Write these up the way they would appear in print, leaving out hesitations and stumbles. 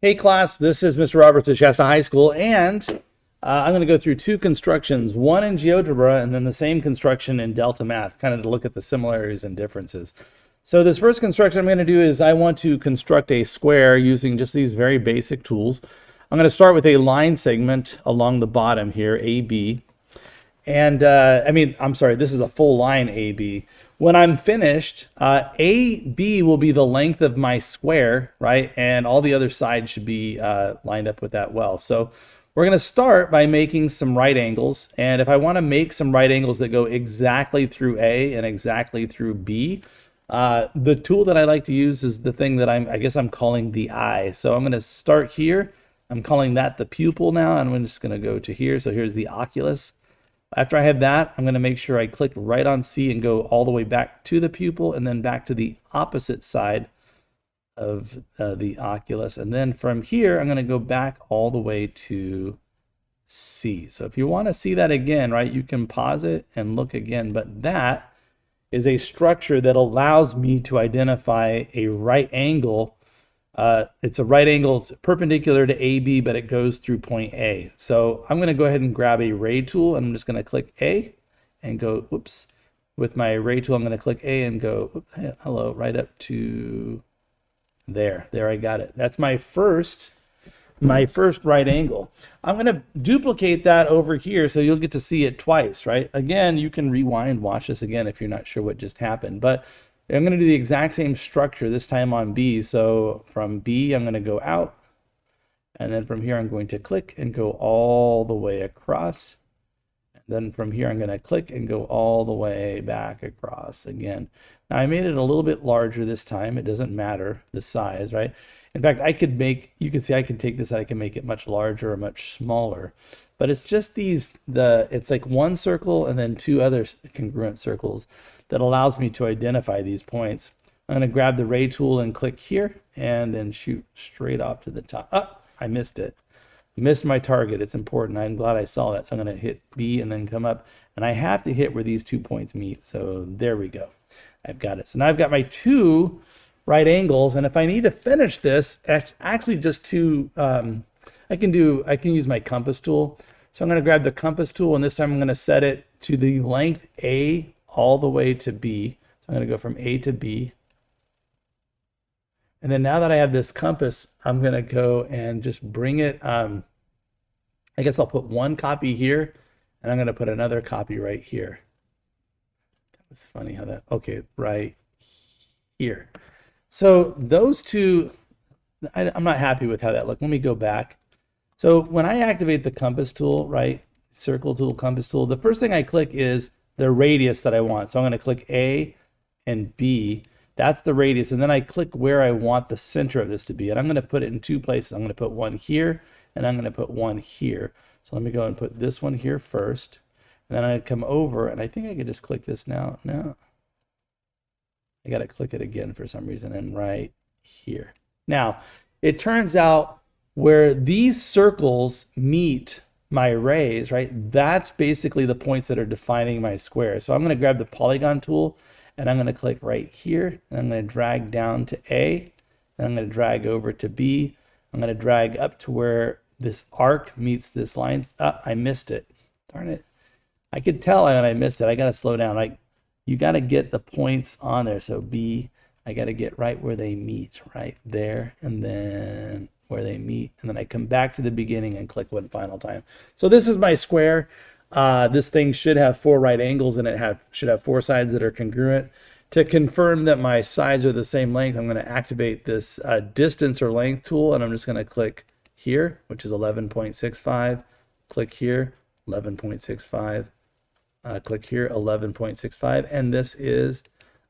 Hey class, this is Mr. Roberts at Shasta High School, and I'm going to go through two constructions, one in GeoGebra and then the same construction in Delta Math, kind of to look at the similarities and differences. So this first construction I'm going to do is I want to construct a square using just these very basic tools. I'm going to start with a line segment along the bottom here, AB. And I'm sorry, this is a full line AB. When I'm finished, AB will be the length of my square, right? And all the other sides should be lined up with that well. So we're going to start by making some right angles. And if I want to make some right angles that go exactly through A and exactly through B, the tool that I like to use is the thing that I guess I'm calling the eye. So I'm going to start here. I'm calling that the pupil now, and I'm just going to go to here. So here's the oculus. After I have that, I'm going to make sure I click right on C and go all the way back to the pupil and then back to the opposite side of the oculus. And then from here, I'm going to go back all the way to C. So if you want to see that again, right, you can pause it and look again. But that is a structure that allows me to identify a right angle. It's a right angle perpendicular to AB, but it goes through point A. So I'm going to go ahead and grab a ray tool, and I'm just going to click A and go, oops. With my ray tool, I'm going to click A and go, hello, right up to there. There, I got it. That's my first right angle. I'm going to duplicate that over here so you'll get to see it twice, right? Again, you can rewind, watch this again if you're not sure what just happened. But I'm going to do the exact same structure this time on B. So from B, I'm going to go out. And then from here, I'm going to click and go all the way across. And then from here, I'm going to click and go all the way back across again. Now, I made it a little bit larger this time. It doesn't matter the size, right? In fact, you can see I can take this, I can make it much larger or much smaller. But it's just it's like one circle and then two other congruent circles that allows me to identify these points. I'm going to grab the ray tool and click here and then shoot straight off to the top. Oh, I missed it. Missed my target. It's important. I'm glad I saw that. So I'm going to hit B and then come up. And I have to hit where these 2 points meet. So there we go. I've got it. So now I've got my two right angles. And if I need to finish this, it's actually just two, I can use my compass tool. So I'm going to grab the compass tool, and this time I'm going to set it to the length A all the way to B. So I'm going to go from A to B. And then now that I have this compass, I'm going to go and just bring it. I guess I'll put one copy here, and I'm going to put another copy right here. That was funny how that, okay, right here. So those two, I'm not happy with how that looked. Let me go back. So when I activate the compass tool, right, circle tool, compass tool, the first thing I click is the radius that I want. So I'm going to click A and B. That's the radius. And then I click where I want the center of this to be. And I'm going to put it in two places. I'm going to put one here, and I'm going to put one here. So let me go and put this one here first. And then I come over, and I think I could just click this now. No. I got to click it again for some reason, and right here. Now, it turns out where these circles meet my rays, right, that's basically the points that are defining my square. So I'm going to grab the polygon tool, and I'm going to click right here, and I'm going to drag down to A, and I'm going to drag over to B. I'm going to drag up to where this arc meets this line. I missed it. Darn it. I could tell when I missed it. I got to slow down. You got to get the points on there. So B, I got to get right where they meet, right there, and then where they meet, and then I come back to the beginning and click one final time. So this is my square. This thing should have four right angles, and it should have four sides that are congruent. To confirm that my sides are the same length, I'm going to activate this distance or length tool, and I'm just going to click here, which is 11.65. Click here, 11.65. Click here, 11.65, and this is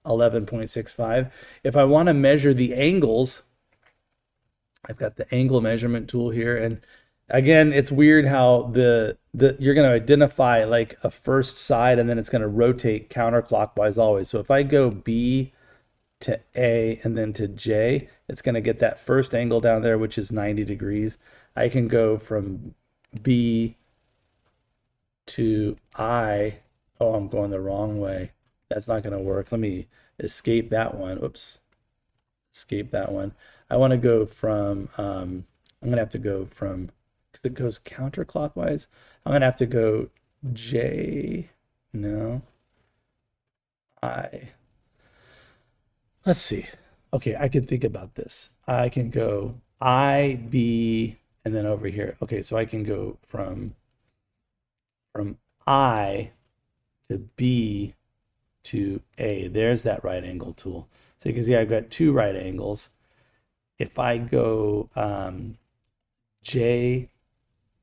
11.65. If I want to measure the angles, I've got the angle measurement tool here, and again, it's weird how you're going to identify like a first side, and then it's going to rotate counterclockwise always. So if I go B to A and then to J, it's going to get that first angle down there, which is 90 degrees. I can go from B to I. Oh, I'm going the wrong way. That's not going to work. Let me escape that one. Oops. Escape that one. I want to go from I'm gonna have to go from, because it goes counterclockwise, I'm gonna have to go J, no, I. Let's see. Okay, I can think about this. I can go I, B, and then over here. Okay, so I can go from I to B to A. There's that right angle tool. So you can see I've got two right angles. If I go J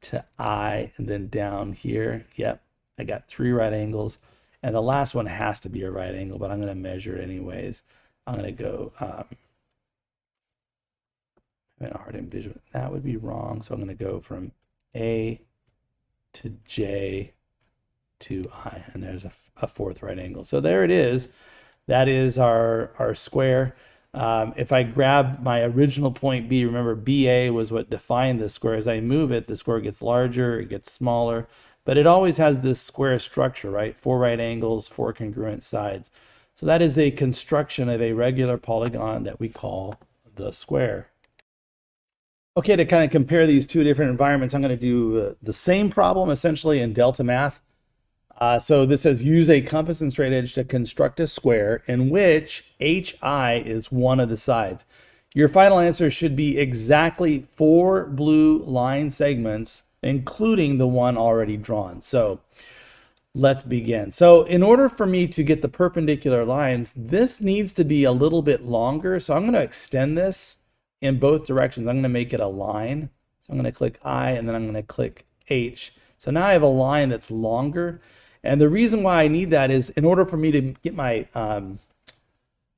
to I and then down here, yep, I got three right angles. And the last one has to be a right angle, but I'm going to measure it anyways. I'm going to go, I'm having a hard time visual. That would be wrong. So I'm going to go from A to J to I, and there's a fourth right angle. So there it is. That is our square. If I grab my original point B, remember BA was what defined the square. As I move it, the square gets larger, it gets smaller, but it always has this square structure, right? Four right angles, four congruent sides. So that is a construction of a regular polygon that we call the square. Okay, to kind of compare these two different environments, I'm going to do the same problem essentially in Delta Math. So this says use a compass and straight edge to construct a square in which HI is one of the sides. Your final answer should be exactly 4 blue line segments, including the one already drawn. So let's begin. So in order for me to get the perpendicular lines, this needs to be a little bit longer. So I'm going to extend this in both directions. I'm going to make it a line. So I'm going to click I and then I'm going to click H. So now I have a line that's longer. And the reason why I need that is in order for me to get my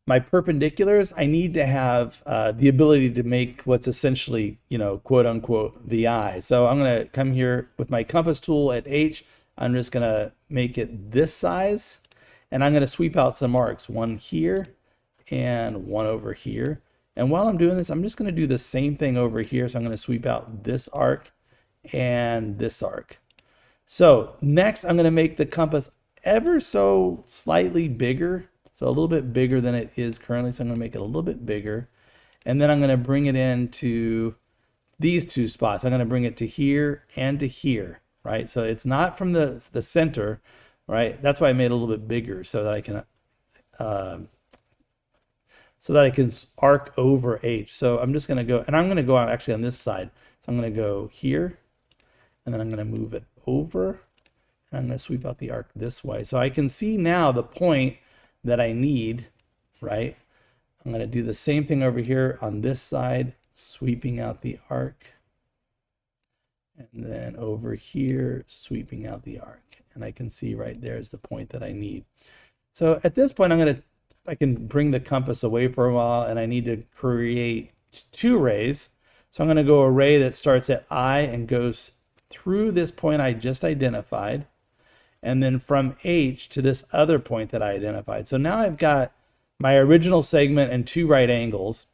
my perpendiculars, I need to have the ability to make what's essentially, quote unquote, the eye. So I'm going to come here with my compass tool at H. I'm just going to make it this size. And I'm going to sweep out some arcs, one here and one over here. And while I'm doing this, I'm just going to do the same thing over here. So I'm going to sweep out this arc and this arc. So next, I'm going to make the compass ever so slightly bigger. So a little bit bigger than it is currently. So I'm going to make it a little bit bigger. And then I'm going to bring it into these two spots. I'm going to bring it to here and to here, right? So it's not from the center, right? That's why I made it a little bit bigger so that I can arc over H. So I'm just going to go, and I'm going to go out actually on this side. So I'm going to go here, and then I'm going to move it over, and I'm going to sweep out the arc this way. So I can see now the point that I need, right? I'm going to do the same thing over here on this side, sweeping out the arc. And then over here, sweeping out the arc. And I can see right there is the point that I need. So at this point, I can bring the compass away for a while, and I need to create two rays. So I'm going to go a ray that starts at I and goes through this point I just identified, and then from H to this other point that I identified. So now I've got my original segment and two right angles.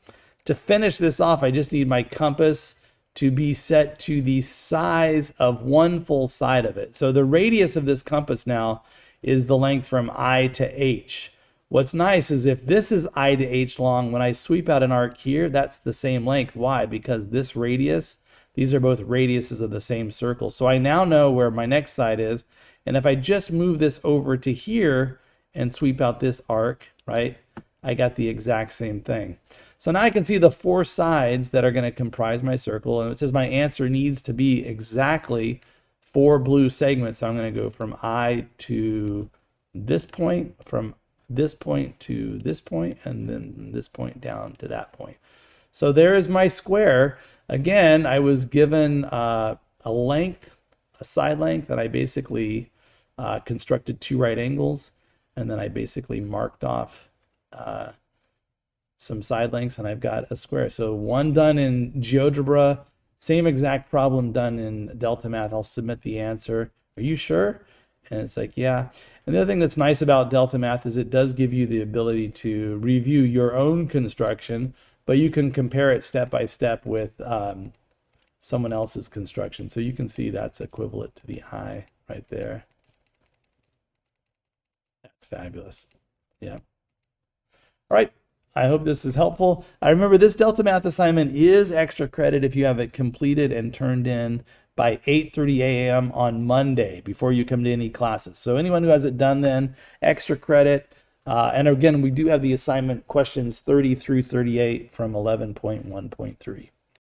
To finish this off, I just need my compass to be set to the size of one full side of it. So the radius of this compass now is the length from I to H. What's nice is if this is I to H long, when I sweep out an arc here, that's the same length. Why? Because this radius, these are both radiuses of the same circle. So I now know where my next side is. And if I just move this over to here and sweep out this arc, right, I got the exact same thing. So now I can see the four sides that are going to comprise my circle. And it says my answer needs to be exactly 4 blue segments. So I'm going to go from I to this point, from this point to this point, and then this point down to that point. So there is my square. Again, I was given a length, a side length, and I basically constructed two right angles, and then I basically marked off some side lengths, and I've got a square. So one done in GeoGebra, same exact problem done in Delta Math. I'll submit the answer. Are you sure? And it's like, yeah. And the other thing that's nice about Delta Math is it does give you the ability to review your own construction, but you can compare it step by step with someone else's construction. So you can see that's equivalent to the eye right there. That's fabulous. Yeah. All right. I hope this is helpful. I remember this Delta Math assignment is extra credit if you have it completed and turned in by 8:30 a.m. on Monday before you come to any classes. So anyone who has it done then, extra credit. And again, we do have the assignment questions 30 through 38 from 11.1.3.